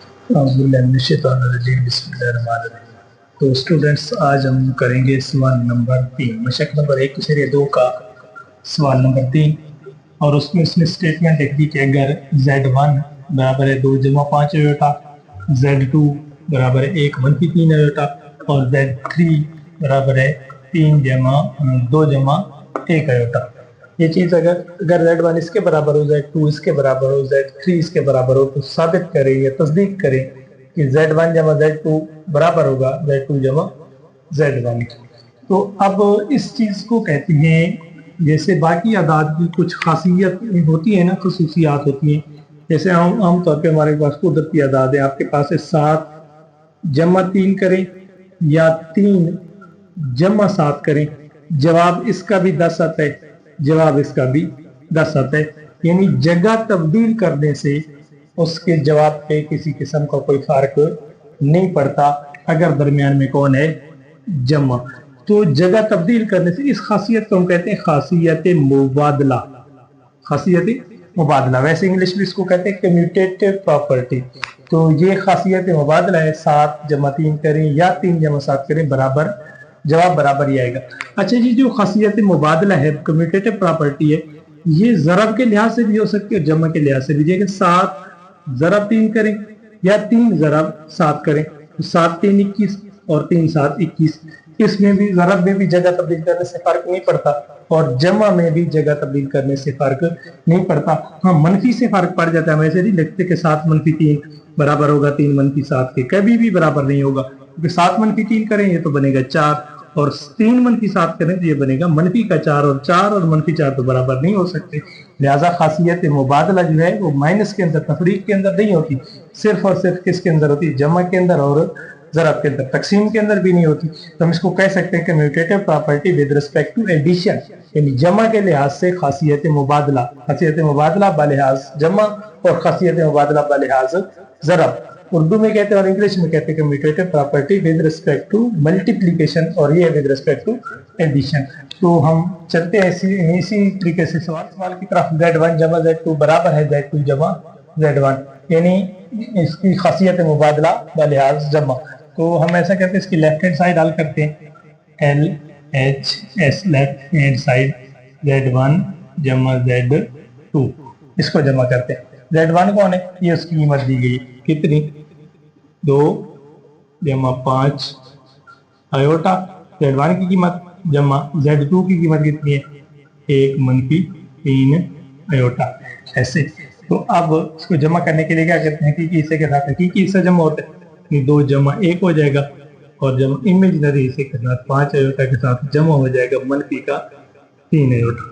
تو اسٹوڈینٹس آج ہم کریں گے سوال نمبر 3 مشق نمبر 1 اشاریہ 2 کا سوال نمبر 3 اور اس میں اس نے اسٹیٹمنٹ لکھ دی کہ اگر Z1 برابر ہے 2 جمع 5 ایوٹا، Z2 برابر ہے 1 منفی 3 ایوٹا اور Z3 برابر ہے 2 جمع 1 ایوٹا۔ یہ چیز اگر Z1 اس کے برابر ہو، Z2 اس کے برابر ہو، Z3 اس کے برابر ہو تو ثابت کریں یا تصدیق کریں کہ Z1 جمع Z2 برابر ہوگا Z2 جمع Z1 کی۔ تو اب اس چیز کو کہتے ہیں جیسے باقی اعداد کی کچھ خاصیت ہوتی ہے نا، خصوصیات ہوتی ہیں۔ جیسے عام طور پہ ہمارے پاس قدرتی اعداد ہے، آپ کے پاس ہے 7 جمع 3 کریں یا 3 جمع 7 کریں، جواب اس کا بھی 10 آتا ہے، جواب اس کا بھی 10 آتا ہے۔ یعنی جگہ تبدیل کرنے سے اس کے جواب پہ کسی قسم کا کوئی فرق نہیں پڑتا اگر درمیان میں کون ہے، جمع۔ تو جگہ تبدیل کرنے سے اس خاصیت کو ہم کہتے ہیں خاصیت مبادلہ، خاصیت مبادلہ۔ ویسے انگلش میں اس کو کہتے ہیں کمیوٹیٹو پراپرٹی۔ تو یہ خاصیت مبادلہ ہے، 7 جمع 3 کریں یا 3 جمع 7 کریں برابر، جواب برابر ہی آئے گا۔ اچھا جی، جو خاصیت مبادلہ ہے، کمیوٹیٹو پراپرٹی ہے، یہ ضرب کے لحاظ سے بھی ہو سکتی ہے اور جمع کے لحاظ سے بھی۔ جیسے 7 ضرب 3 کریں یا 3 ضرب 7 کریں، 7 3 21 اور 3 7 21۔ اس میں بھی ضرب میں بھی جگہ تبدیل کرنے سے فرق نہیں پڑتا اور جمع میں بھی جگہ تبدیل کرنے سے فرق نہیں پڑتا۔ ہاں، منفی سے فرق پڑ جاتا ہے، ہم ایسے نہیں لکھتے کہ 7 منفی 3 برابر ہوگا 3 منفی 7 کے، کبھی بھی برابر نہیں ہوگا، کیونکہ 7 منفی 3 کریں یہ تو بنے گا 4 اور 3 منفی 7 کریں تو یہ بنے گا منفی کا 4 اور 4 اور منفی 4 تو برابر نہیں ہو سکتے۔ لہٰذا خاصیت مبادلہ جو ہے وہ مائنس کے اندر، تفریق کے اندر نہیں ہوتی، صرف اور صرف کس کے اندر ہوتی؟ جمع کے اندر اور ضرب کے اندر، تقسیم کے اندر بھی نہیں ہوتی۔ تو ہم اس کو کہہ سکتے ہیں commutative property with respect to addition, یعنی جمع کے لحاظ سے خاصیت مبادلہ، خاصیت مبادلہ بلحاظ جمع اور خاصیت مبادلہ بلحاظ ضرب۔ اردو میں کہتے ہیں اور انگلش میں کہتے ہیں commutative property with respect to multiplication اور یہ ود ریسپیکٹ ٹو ایڈیشن۔ تو ہم چلتے ہیں اسی طریقے سے سوال کی طرف۔ Z1 جمع Z2 برابر ہے Z2 جمع Z1، یعنی اس کی خاصیت مبادلہ بلحاظ جمع۔ تو ہم ایسا کرتے ہیں، اس کی لیفٹ ہینڈ سائڈ حل کرتے ہیں، LHS left hand side Z1 جمع Z2، اس کو جمع کرتے ہیں۔ Z1 کون ہے؟ یہ اس کی قیمت دی گئی، کتنی؟ 2 جمع 5 ایوٹا۔ Z1 کی قیمت جمع Z2 کی قیمت کتنی ہے؟ 1 منفی 3 ایوٹا۔ ایسے تو اب اس کو جمع کرنے کے لیے کیا کرتے ہیں؟ حقیقی حصے کے ساتھ حقیقی حصہ جمع ہوتا ہے، 2 جمع 1 ہو جائے گا اور جمع امیجنری حصے کے ساتھ 5 ایوٹا کے ساتھ جمع ہو جائے گا منفی کا 3 ایوٹا۔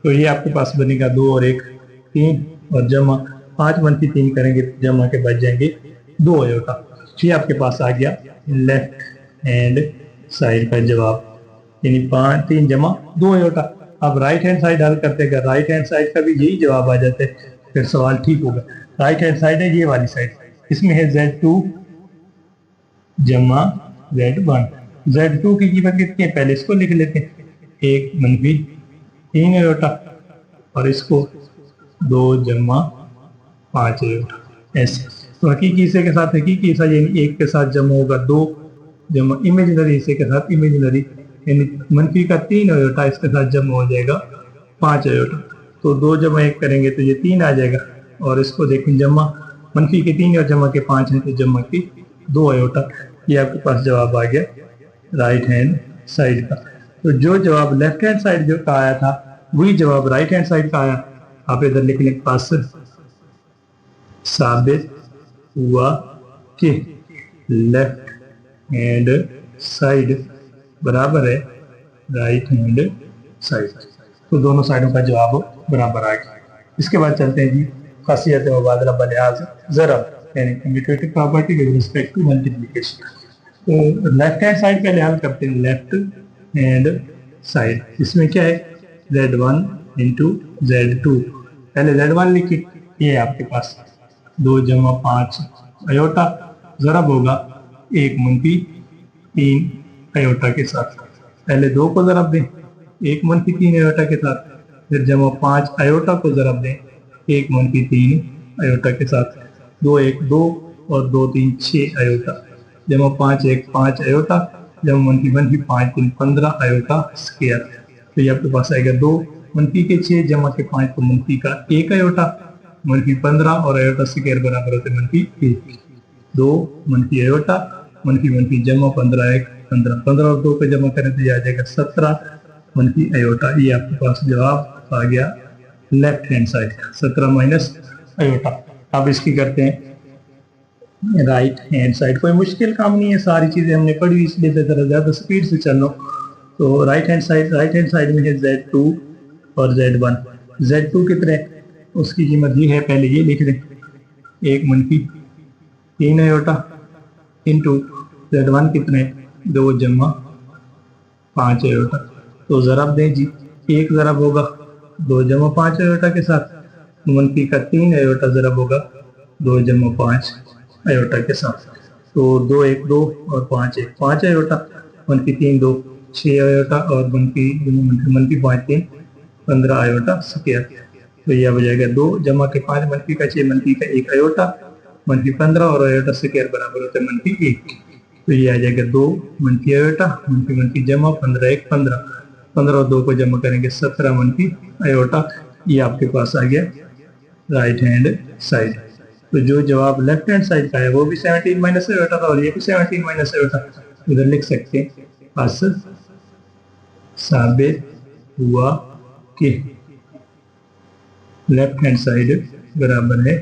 تو یہ آپ کے پاس بنے گا 2 اور 1 3 اور جمع 5 منفی 3 کریں گے جمع کے بچ جائیں گے 2 ایوٹا۔ یہ آپ کے پاس آ گیا لیفٹ ہینڈ سائڈ کا جواب، یعنی 3 جمع 2 ایوٹا۔ اب رائٹ ہینڈ سائڈ حل کرتے ہیں، رائٹ ہینڈ سائڈ کا بھی یہی جواب آ جاتا ہے، پھر سوال ٹھیک ہوگا۔ رائٹ ہینڈ سائڈ ہے یہ والی سائڈ، اس میں ہے Z2 جمع Z1۔ Z2 کی قیمت کتنی ہے؟ پہلے اس کو لکھ لیتے ہیں، 1 منفی 3 ایوٹا اور اس کو 2 جمع 5 ایوٹا۔ ایسے تو حقیقی حصے کے ساتھ حقیقی حصہ یعنی 1 کے ساتھ جمع ہوگا 2 جمع امیجنری حصے کے ساتھ امیجنری یعنی منفی کا 3 ایوٹا، اس کے ساتھ جمع ہو جائے گا 5 ایوٹا۔ تو 2 جمع 1 کریں گے تو یہ 3 آ جائے گا اور اس کو دیکھیں جمع منفی کے 3 اور جمع کے 5 ہیں تو جمع کی 2 ایوٹا۔ یہ آپ کے پاس جواب آ گیا رائٹ ہینڈ سائڈ کا۔ تو جو جواب لیفٹ ہینڈ سائڈ جو کا آیا تھا وہی جواب رائٹ ہینڈ سائڈ کا آیا۔ آپ ادھر لکھ لیں، پاس ثابت ہوا کہ لیفٹ ہینڈ سائڈ برابر ہے رائٹ ہینڈ سائڈ۔ تو دونوں سائڈوں کا جواب برابر آ گیا۔ اس کے بعد چلتے ہیں جی خاصیت مبادلہ بلحاظ ضرب، یعنی commutative property with respect to multiplication. تو لیفٹ ہینڈ سائڈ پہلے حل کرتے ہیں، لیفٹ ہینڈ سائڈ، اس میں کیا ہے؟ Z1 into Z2۔ پہلے Z1 لکھیں، یہ ہے آپ کے پاس 2 جمع 5 ایوٹا، ضرب ہوگا 1 منفی 3 ایوٹا کے ساتھ۔ پہلے 2 کو ضرب دیں 1 منفی 3 ایوٹا کے ساتھ، پھر جمع 5 ایوٹا کو ضرب دیں 1 منفی 3 ایوٹا کے ساتھ۔ 2 1 2 और 2 3 6 आयोटा जमा 5 1 5 आयोटा जमा मनफी मनफी 5 3 15 आयोटा स्क्वायर। तो ये आपके पास आएगा 2 मनफी के 6 जमा के 5 तो मनफी का 1 आयोटा मनफी 15 और आयोटा स्क्वायर बराबर होते मनफी 1। 2 मनफी आयोटा मनफी मनफी जमा 15 1 15 15 और 2 को जमा करें तो ये आ जाएगा 17 मनफी आयोटा। ये आपके पास जवाब आ गया left hand side 17 minus iota. अब इसकी करते हैं राइट हैंड साइड। कोई मुश्किल काम नहीं है, सारी चीजें हमने पढ़ी इसलिए जरा ज्यादा स्पीड से चल लो। तो राइट हैंड साइड में है Z2 और Z1। Z2 कितने, उसकी कीमत ये है, पहले ये लिख दें 1 मनफी 3 आयोटा इंटू Z1 कितने 2 जमा 5 आयोटा। तो ज़रब दें जी, एक ज़रब होगा 2 जमा 5 आयोटा के साथ, मनफी का 3 आयोटा ज़रब होगा 2 जमा 5 आयोटा के साथ। तो 2 1 2 और 5 1 5 आयोटा, मनफी 3 2 6 आयोटा और मनफी 5 3 15 आयोटा स्क्वायर। तो यह हो जाएगा 2 जमा के 5 मनफी का 6 मनफी का 1 आयोटा मनफी 15 और आयोटा स्क्वायर बराबर होता है मनफी 1। तो ये आ जाएगा 2 मनफी आयोटा मनफी मनफी जमा 15 1 15 15 और 2 को जमा करेंगे 17 मनफी आयोटा। ये आपके पास आ गया राइट हैंड साइड। तो जो जवाब लेफ्ट हैंड साइड का है वो भी 17 माइनस आयोटा था और ये भी 17 माइनस आयोटा। इधर लिख सकते हैं बस साबित हुआ कि लेफ्ट हैंड साइड बराबर है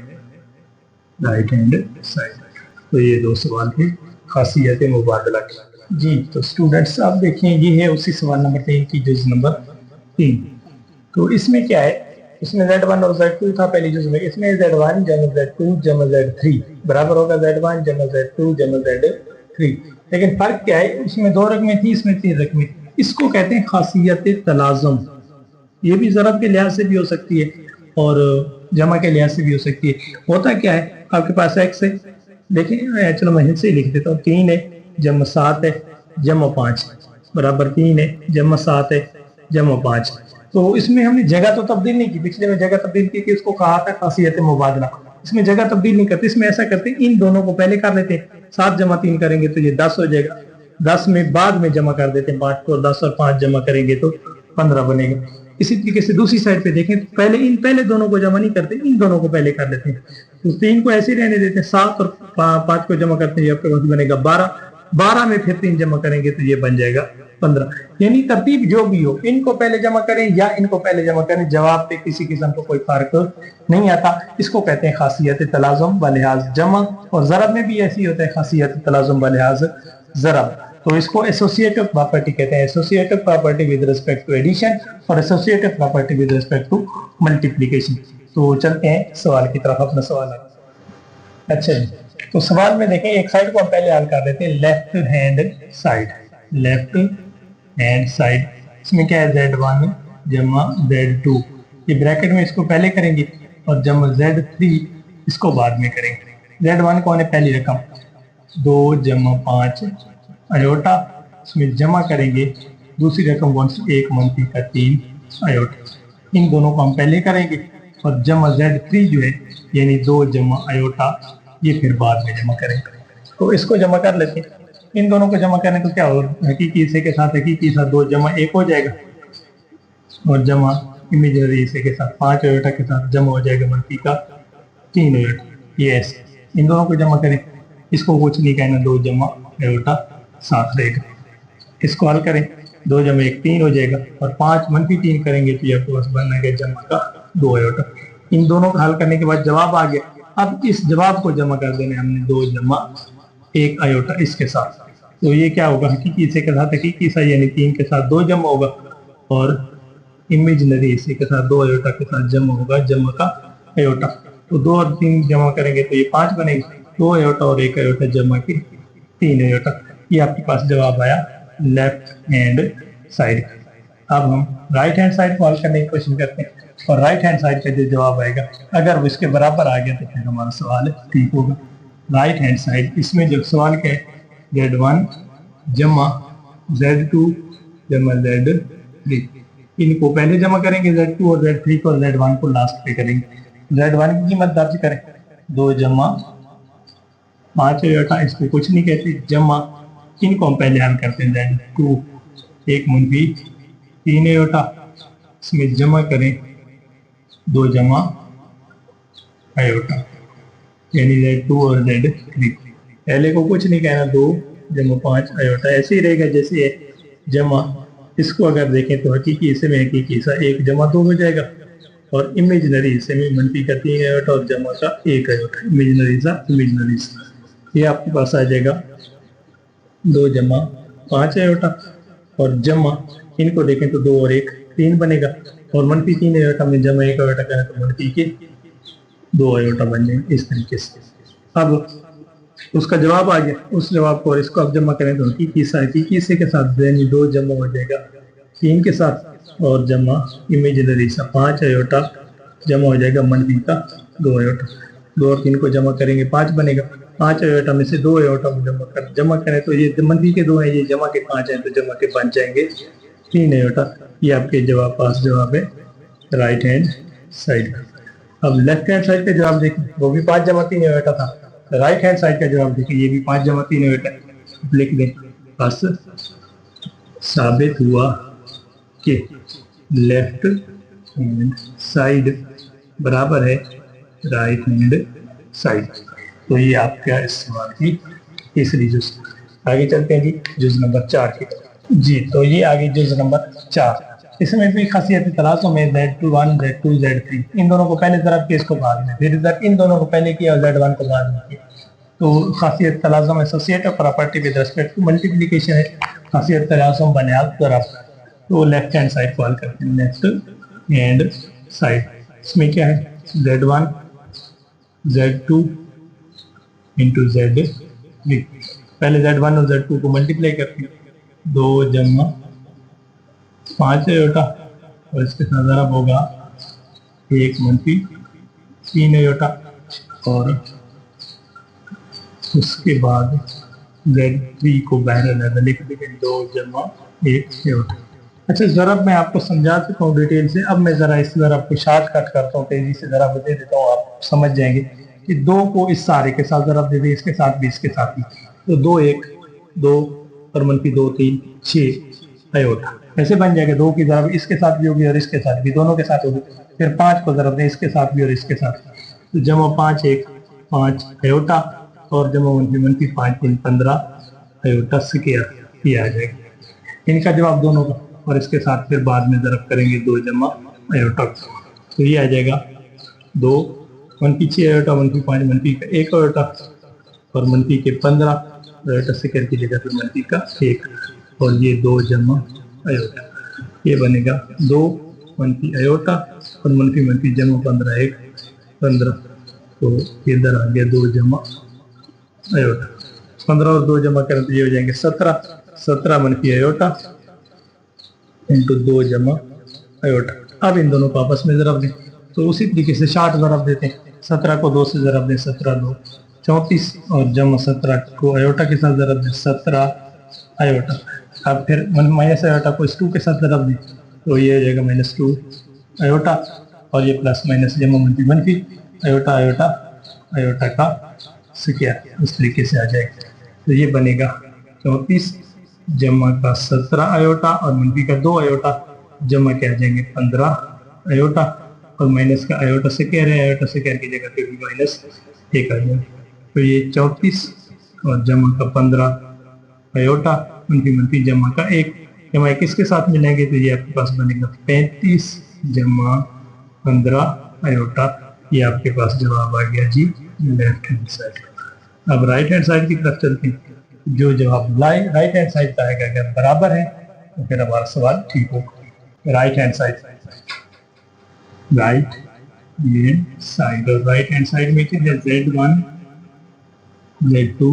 राइट हैंड साइड। तो ये 2 सवाल थे खासियत मुबादला की जी। तो स्टूडेंट्स आप देखें, ये है उसी सवाल नंबर 3 की जुज नंबर 3। तो इसमें क्या है, इसमें Z1 और Z2 था पहली जुज में। इसमें Z1 जमा Z2 जमा Z3 बराबर होगा Z1 जमा Z2 जमा Z3। लेकिन फर्क क्या है, उसमें 2 रकमें थी, इसमें 3 रकमें। इसको कहते हैं खासियत तलाजुम। ये भी ज़रब के लिहाज से भी हो सकती है और जमा के लिहाज से भी हो सकती है। होता क्या है, आपके पास x है, देखिए चलो मैं से लिख देता हूँ, 3 है जमा 7 है जमा 5 बराबर 3 है जमा 7 है जमा 5। तो इसमें हमने जगह तो तब्दील नहीं की, पिछले में जगह तब्दील की कि उसको कहा था खासियत मुबादला। इसमें जगह तब्दील नहीं करते, इसमें ऐसा करते हैं इन दोनों को पहले कर लेते हैं। 7 जमा 3 करेंगे तो ये 10 हो जाएगा, 10 में बाद में जमा कर देते हैं 5 को, 10 और 5 जमा करेंगे तो 15 बनेगा। इसी तरीके से दूसरी साइड पे देखें तो पहले दोनों को जमा नहीं करते, इन दोनों को पहले कर लेते हैं। तो 3 को ऐसे रहने देते हैं, 7 और 5 को जमा करते हैं, आपके पास बनेगा 12, 12 में फिर 3 जमा करेंगे तो ये बन जाएगा 15। यानी तरतीब जो भी हो, इनको पहले जमा करें या इनको पहले जमा करें, जवाब पे किसी किस्म को कोई फर्क नहीं आता। इसको कहते हैं खासियत तलाजुम व लिहाज जमा। और ज़रब में भी ऐसी होता है खासियत तलाजुम व लिहाज ज़रब। तो इसको एसोसिएटिव प्रॉपर्टी कहते हैं, associative property with respect to addition और associative property with respect to multiplication. तो चलते हैं सवाल की तरफ, अपना सवाल है। अच्छा जी, तो सवाल में देखें एक साइड को हम पहले हल कर देते हैं, left hand side. Left hand side इसमें क्या है, Z1 जमा Z2, ये ब्रैकेट में इसको पहले करेंगे और जमा Z3 इसको बाद में करेंगे। Z1 कौन है, पहली रकम 2 जमा 5 आयोटा, इसमें जमा करेंगे दूसरी रकम कौन सी, 1 मनफी का 3 आयोटा। इन दोनों को हम पहले करेंगे और जमा Z3 जो है यानी 2 जमा आयोटा, ये फिर बाद में जमा करेंगे। तो इसको जमा कर लेते हैं, इन दोनों को जमा करें तो क्या होगा, हकीकी हिस्से के साथ हकीकी हिस्सा 2 जमा 1 हो जाएगा और जमा इमेजिनरी हिस्से के साथ 5 आयोटा के साथ जमा हो जाएगा मनफी का 3 आयोटा। ये ऐसे इन दोनों को जमा करें, इसको कुछ नहीं कहना, 2 जमा आयोटा साथ रहेगा। इसको हल करें, 2 जमा 1 3 हो जाएगा और 5 मनफी 3 करेंगे तो ये आपके पास बनेगा जमा का 2 आयोटा। इन दोनों को हल करने के बाद जवाब आ गया। अब इस जवाब को जमा कर देना हमने 2 जमा 1 आयोटा इसके साथ। तो ये क्या होगा, हकीकी हिस्से के साथ हकीकी हिस्सा यानी 3 के साथ 2 जमा होगा और इमेजिनरी हिस्से के साथ 2 आयोटा के साथ जमा होगा जमा का आयोटा। तो 2 और 3 जमा करेंगे तो ये 5 बनेगा, 2 आयोटा और 1 आयोटा जमा के 3 आयोटा। ये आपके पास जवाब आया लेफ्ट हैंड साइड। अब हम राइट हैंड साइड को हल करने की कोशिश करते हैं और राइट हैंड साइड का जो जवाब आएगा अगर वो इसके बराबर आ गया तो फिर हमारा सवाल ठीक होगा। राइट हैंड साइड इसमें जो सवाल क्या है, Z1 जमा Z2 जमा Z3, इनको पहले जमा करेंगे Z2 और Z3 को, Z1 को लास्ट पे करेंगे। Z1 की कीमत दर्ज करें, 2 जमा 5 अयोटा, इसको कुछ नहीं कहते, जमा इनको हम पहले हल करते हैं, Z2 1 मुनफी 3 अयोटा, इसमें जमा करें 2 जमा अयोटा, यानी Z2 और Z3। पहले को कुछ नहीं कहना, 2 जमा 5 अयोटा ऐसे ही रहेगा जैसे है, जमा इसको अगर देखें तो हकीकी हिस्से में हकीकी हिस्सा 1 जमा 2 हो जाएगा, और इमेजिनरी हिस्से में मनफी का 3 अयोटा और जमा का 1 अयोटा, इमेजिनरी हिस्सा ये आपके पास आ जाएगा 2 जमा 5 अयोटा, और जमा इनको देखें तो 2 और 1 3 बनेगा, और मनफी 3 अयोटा में जमा 1 अयोटा करें तो मनफी के 2 अयोटा बन जाएंगे इस तरीके से। अब उसका जवाब आ गया, उस जवाब को और इसको अब जमा करें तो हकीकी हिस्से के साथ यानी 2 जमा हो जाएगा 3 के साथ, और जमा इमेजिनरी हिस्सा 5 अयोटा जमा हो जाएगा मनफी का 2 अयोटा, 2 और 3 को जमा करेंगे 5 बनेगा, 5 अयोटा में से 2 अयोटा को जमा करें तो ये मनफी के 2 हैं, ये जमा के 5 हैं, तो जमा के 5 जाएंगे 3 अयोटा। ये आपके जवाब है राइट हैंड साइड। अब लेफ्ट हैंड साइड का जवाब देखिए, वो भी 5 जमा 3 अयोटा था, राइट हैंड साइड का जवाब देखिए, ये भी 5 जमा 3 अयोटा, लिख दें बस साबित हुआ कि लेफ्ट हैंड साइड बराबर है राइट हैंड साइड। तो ये आपका इस सवाल की तीसरी जुज। आगे चलते हैं जी जुज नंबर 4 की। जी तो ये आगे जुज नंबर 4, इसमें भी खासियत तलाशों में Z1 Z2 Z3 इन दोनों को पहले ज़रब किया, इसको बाद में, फिर इन दोनों को पहले किया और Z1 को बाद में किया। तो खासियत तलाज़ुम associative property with respect to multiplication है, खासियत तलाज़ुम बुनियाद ज़रब, तो लेफ्ट हैंड साइड को हल करते हैं, लेफ्ट हैंड साइड। इसमें क्या है Z1 Z2 इंटू Z3, पहले Z1 और Z2 को मल्टीप्लाई करते हैं, 2 जमा 5 अयोटा, और इसके साथ ज़रब होगा 1 मनफी 3 अयोटा, और उसके बाद Z3 को बहरहाल लिख देंगे 2 जमा 1 अयोटा। अच्छा ज़रब मैं आपको समझा चुका हूँ डिटेल से, अब मैं ज़रा इस ज़रब को शॉर्टकट करता हूँ, तेज़ी से ज़रा दे देता हूँ, आप समझ जाएंगे कि 2 को इस सारे के साथ ज़रब दे दें, इसके साथ भी इसके साथ भी, तो 2 1 2 और मनफी 2 3 6 अयोटा ऐसे बन जाएगा। 2 की ज़रब इसके साथ भी होगी और इसके साथ भी, दोनों के साथ होगी। फिर 5 को ज़रब दें इसके साथ भी और इसके साथ, तो जमा 5 1 5 अयोटा, और जमा मनफी 5 3 15 अयोटा स्क्वायर ये आ जाएगा इनका जवाब दोनों का, और इसके साथ फिर बाद में ज़रब करेंगे 2 जमा अयोटा, तो ये आ जाएगा 2 मनफी 6 अयोटा मनफी 5 मनफी का 1 अयोटा, और मनफी के 15 अयोटा स्क्वायर की जगह फिर मनफी का 1, और ये 2 जमा अयोटा, ये बनेगा 2 मनफी अयोटा और मनफी जमा 15 1 15, तो इधर आ गया 2 जमा अयोटा, 15 और 2 जमा करें तो ये हो जाएंगे 17 मनफी अयोटा इंटू 2 जमा अयोटा। अब इन दोनों को आपस में ज़रब दें, तो उसी तरीके से शार्ट ज़रब देते हैं, 17 को 2 से ज़रब दें, 17 2 34, और जमा 17 को अयोटा के साथ ज़रब दें, 17 अयोटा। अब फिर माइनस अयोटा को इस 2 के साथ ज़रब दें, तो ये हो जाएगा -2 अयोटा, और ये प्लस माइनस जमा मनफी अयोटा अयोटा अयोटा का स्क्वायर, इस तरीके से आ जाएगा। तो ये बनेगा 34 जमा का 17 अयोटा और मनफी का 2 अयोटा, जमा के आ जाएंगे 15 अयोटा, और माइनस का अयोटा से कह रहे हैं, अयोटा से कह की जगह पे भी -1 आ जाएगा। तो ये 34 और जमा का 15 अयोटा मनफी जमा का 1, जमा 1 इसके साथ मिलेंगे तो ये आपके पास बनेगा 35 जमा 15 अयोटा। ये आपके पास जवाब आ गया जी लेफ्ट हैंड साइड। अब राइट हैंड साइड की तरफ चलते हैं। जो जवाब राइट हैंड साइड का आएगा अगर बराबर है तो फिर हमारा सवाल ठीक होगा। Right hand side, right hand side, और राइट हैंड साइड में क्या है Z1 Z2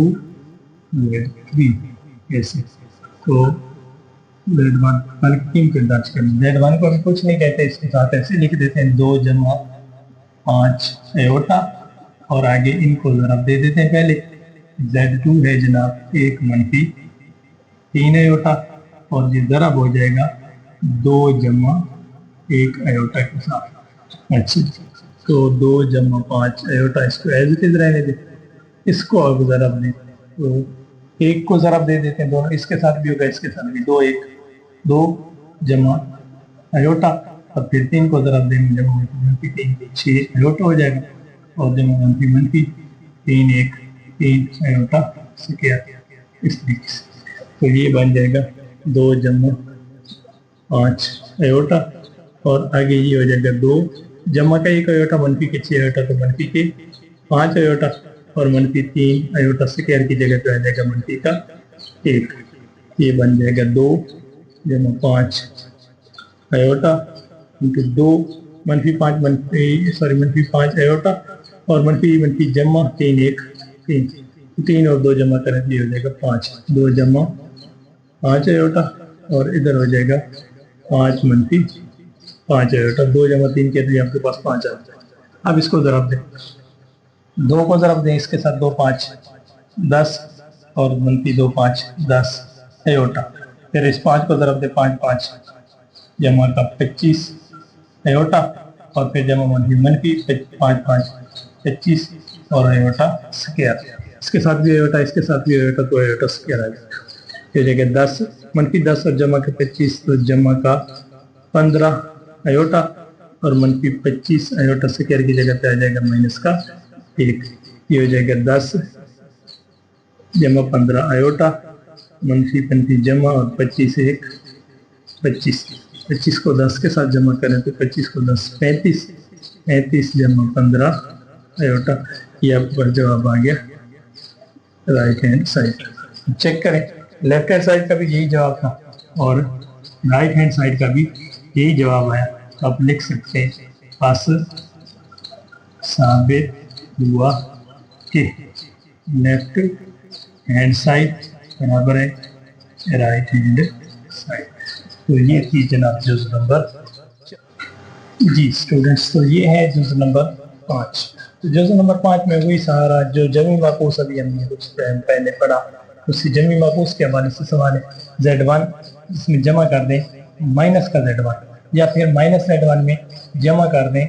Z3 ऐसे, तो Z1 तीन के दर्ज करना, Z1 को भी कुछ नहीं कहते, इसके साथ ऐसे लिख देते हैं 2 जमा 5 अयोटा, और आगे इनको ज़रा दे देते हैं। पहले Z2 है जनाब 1 मनफी 3 अयोटा, और ये ज़रब हो जाएगा 2 जमा 1 अयोटा के साथ। अच्छा, तो 2 जमा 5 अयोटा इसको एज इट इज रहने दे, इसको अब ज़रब दें तो एक को ज़रब दे देते हैं, दोनों इसके साथ भी होगा इसके साथ भी, 2 1 2 जमा अयोटा और फिर 3 को ज़रब देंगे जमा मनफी 3 6 अयोटा हो जाएगा और जमा मनफी मनफी 3 1 3 अयोटा स्क्वायर इस तरीके से। तो ये बन जाएगा 2 जमा 5 अयोटा और आगे ये हो जाएगा 2 जमा का 1 अयोटा मनफी के 6 अयोटा तो मनफी के 5 अयोटा और मनफी 3 अयोटा स्क्वायर की जगह पे आ जाएगा मनफी का 1। ये बन जाएगा 2 जमा 5 अयोटा इंटू 2 मनफी 5 मनफी 5 अयोटा और मनफी मनफी जमा 3 1 3 और 2 जमा करें ये हो जाएगा 5 2 जमा 5 अयोटा और इधर हो जाएगा 5 मनफी 5 अयोटा 2 जमा 3 के तो आपके पास 5 आ जाएगा। अब इसको ज़रब दें, 2 को ज़रब दें इसके साथ 2 5 10 और मनफी 2 5 10 अयोटा, फिर इस 5 को ज़रब दें 5 5 जमा का 25 अयोटा और फिर जमा मनफी 5 5 25 और अयोटा स्क्वायर, इसके साथ भी अयोटा इसके साथ भी अयोटा तो अयोटा स्क्वायर आ जाएगा। फिर जगह 10 मनफी 10 और जमा का 25 तो जमा का 15 अयोटा और मनफी 25 अयोटा स्क्वायर की जगह पे आ जाएगा माइनस का 1। ये हो जाएगा 10 जमा 15 अयोटा मनफी 35 जमा और 25 1 25 को 10 के साथ जमा करें तो 25 को 10 35 जमा 15 अयोटा। ये आपके पास जवाब आ गया राइट हैंड साइड। चेक करें, लेफ्ट हैंड साइड का भी यही जवाब था और राइट हैंड साइड का भी यही जवाब आया। तो आप लिख सकते हैं बस साबित हुआ कि लेफ्ट हैंड साइड बराबर है राइट हैंड साइड। तो ये थी जनाब जुज़ नंबर जी स्टूडेंट्स, तो ये है जुज़ नंबर 5। तो जुज़ नंबर 5 में वही सहारा जो जमी माकूस अभी हमने कुछ टाइम पहले पढ़ा, उसी जमी माकूस के हवाले से सवाल है। Z1 इसमें जमा कर दें माइनस का Z1 या फिर माइनस Z1 में जमा कर दें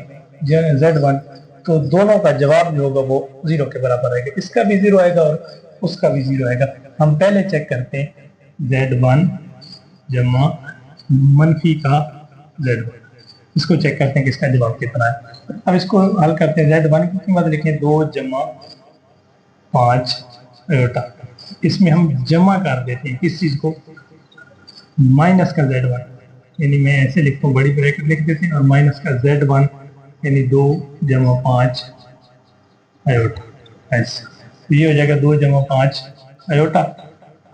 Z1, तो दोनों का जवाब जो होगा वो 0 के बराबर आएगा। इसका भी 0 आएगा और उसका भी 0 आएगा। हम पहले चेक करते हैं Z1 जमा मनफी का Z1, इसको चेक करते हैं कि इसका जवाब कितना है। अब इसको हल करते हैं। Z1 की कीमत लिखें 2 जमा 5 अयोटा, इसमें हम जमा कर देते हैं किस चीज़ को, माइनस का Z1, यानी मैं ऐसे लिखता हूँ बड़ी ब्रैकेट लिख देते हैं और माइनस का Z1 यानी 2 जमा 5 अयोटा ऐसे। तो ये हो जाएगा 2 जमा 5 अयोटा।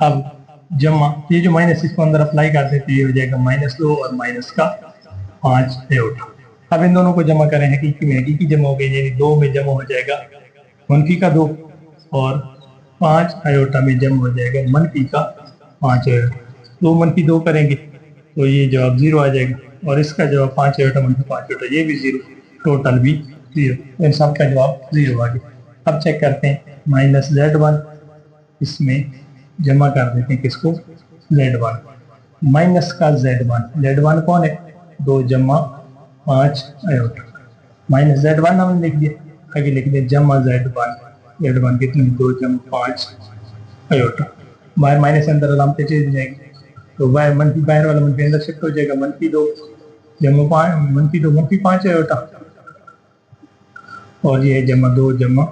अब जमा ये जो माइनस इसको अंदर अप्लाई कर देते ये हो जाएगा -2 और माइनस का 5 अयोटा। अब इन दोनों को जमा करें, हकीकी में हकीकी जमा हो गई, यानी 2 में जमा हो जाएगा मनफी का 2 और 5 अयोटा में जमा हो जाएगा मनफी का 5 अयोटा। 2 मनफी 2 करेंगे तो ये जवाब 0 आ जाएगा और इसका जवाब 5 अयोटा मनफी 5 अयोटा, ये भी 0, टोटल भी 0, तो इन सब का जवाब 0 आ गया। अब चेक करते हैं माइनस Z1, इसमें जमा कर देते हैं किसको, Z1 माइनस का Z1 कौन है, 2 जमा 5 अयोटा, माइनस Z1 हमने लिख दिया, आगे लिख दिया जमा Z1 कितनी 2 जमा 5 अयोटा। बाहर माइनस अंदर अलामतें चेंज जाएगी तो बाहर मनफी बाहर वाला मनफी अंदर शिफ्ट हो जाएगा, -2 जमा 5 5 अयोटा और ये जमा 2 जमा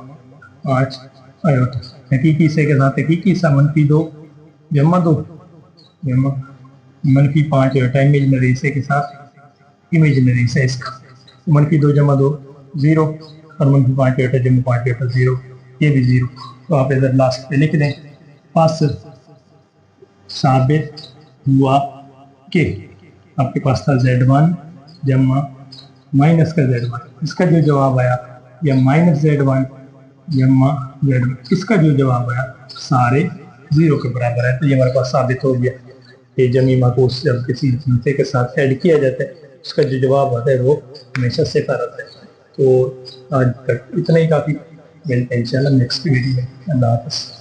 5 अयोटा। हकीकी हिस्से के साथ हकीकी हिस्सा -2 जमा 2 जमा -5 अयोटा, इमेजिनरी हिस्से के साथ इमेजिनरी हिस्सा इसका -2 जमा 2 0 और -5 अयोटा जमा 5 अयोटा 0, ये भी 0। तो आप इधर लास्ट पे लिख दें बस साबित हुआ कि आपके पास था Z1 जमा माइनस का Z1, इसका जो जवाब आया या माइनस Z1 जमा Z1, इसका जो जवाब आया सारे 0 के बराबर है। तो ये हमारे पास साबित हो गया कि जमी माकूस जब किसी हिस्से के साथ ऐड किया जाता है उसका जो जवाब आता है वो हमेशा सिफर आता है। तो आज तक इतना ही काफ़ी, मिलते हैं इंशाल्लाह नेक्स्ट वीडियो में। अल्लाह हाफ़िज़।